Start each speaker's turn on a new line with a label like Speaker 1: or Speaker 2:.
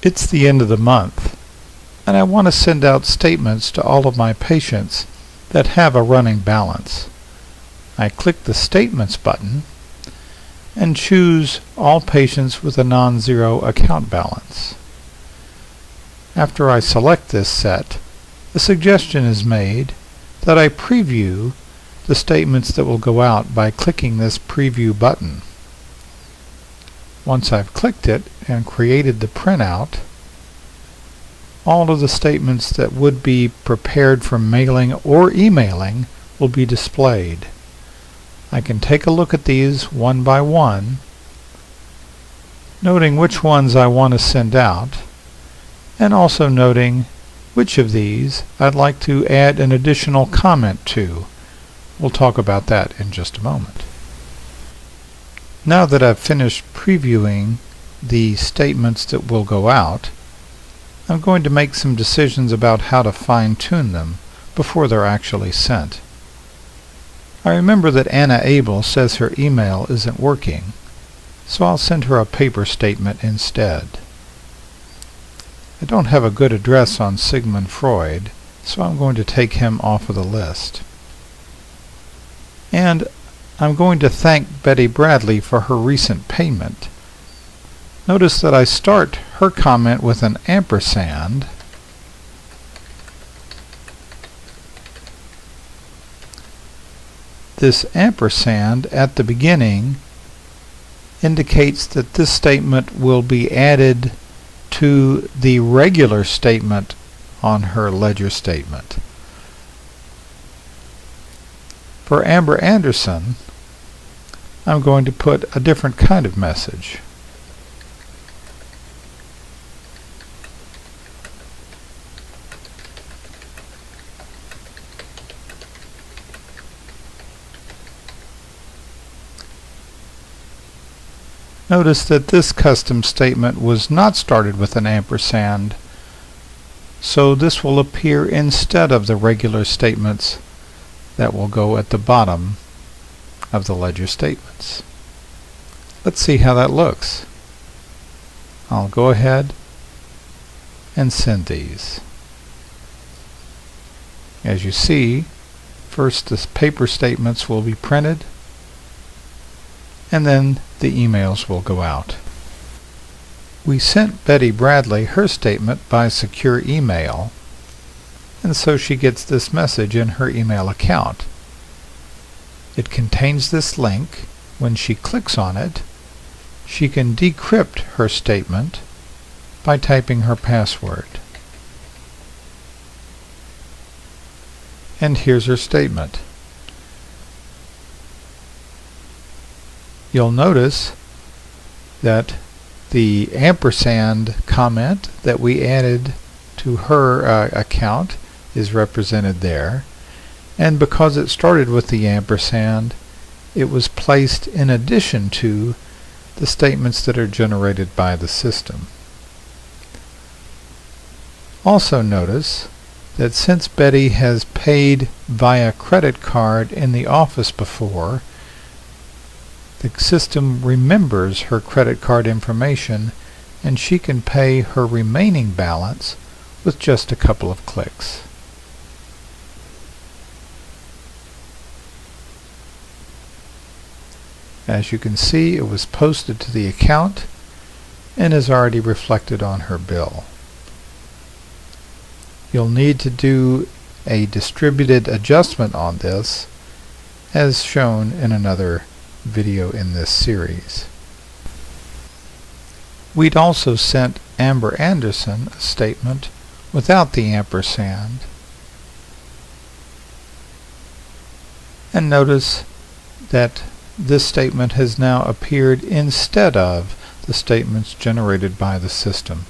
Speaker 1: It's the end of the month, and I want to send out statements to all of my patients that have a running balance. I click the Statements button and choose all patients with a non-zero account balance. After I select this set, a suggestion is made that I preview the statements that will go out by clicking this Preview button. Once I've clicked it and created the printout, all of the statements that would be prepared for mailing or emailing will be displayed. I can take a look at these one by one, noting which ones I want to send out, and also noting which of these I'd like to add an additional comment to. We'll talk about that in just a moment. Now that I've finished previewing the statements that will go out, I'm going to make some decisions about how to fine-tune them before they're actually sent. I remember that Anna Abel says her email isn't working, so I'll send her a paper statement instead. I don't have a good address on Sigmund Freud, so I'm going to take him off of the list. And I'm going to thank Betty Bradley for her recent payment. Notice that I start her comment with an ampersand, this ampersand at the beginning indicates that this statement will be added to the regular statement on her ledger statement. For Amber Anderson, I'm going to put a different kind of message. Notice that this custom statement was not started with an ampersand, so this will appear instead of the regular statements that will go at the bottom of the ledger statements. Let's see how that looks. I'll go ahead and send these. As you see, first the paper statements will be printed, and then the emails will go out. We sent Betty Bradley her statement by secure email, and so she gets this message in her email account. It contains this link. When she clicks on it, she can decrypt her statement by typing her password. And here's her statement. You'll notice that the ampersand comment that we added to her account is represented there, and because it started with the ampersand, it was placed in addition to the statements that are generated by the system. Also notice that since Betty has paid via credit card in the office before, the system remembers her credit card information, and she can pay her remaining balance with just a couple of clicks. As you can see, it was posted to the account and is already reflected on her bill. You'll need to do a distributed adjustment on this, as shown in another video in this series. We'd also sent Amber Anderson a statement without the ampersand. And notice that this statement has now appeared instead of the statements generated by the system.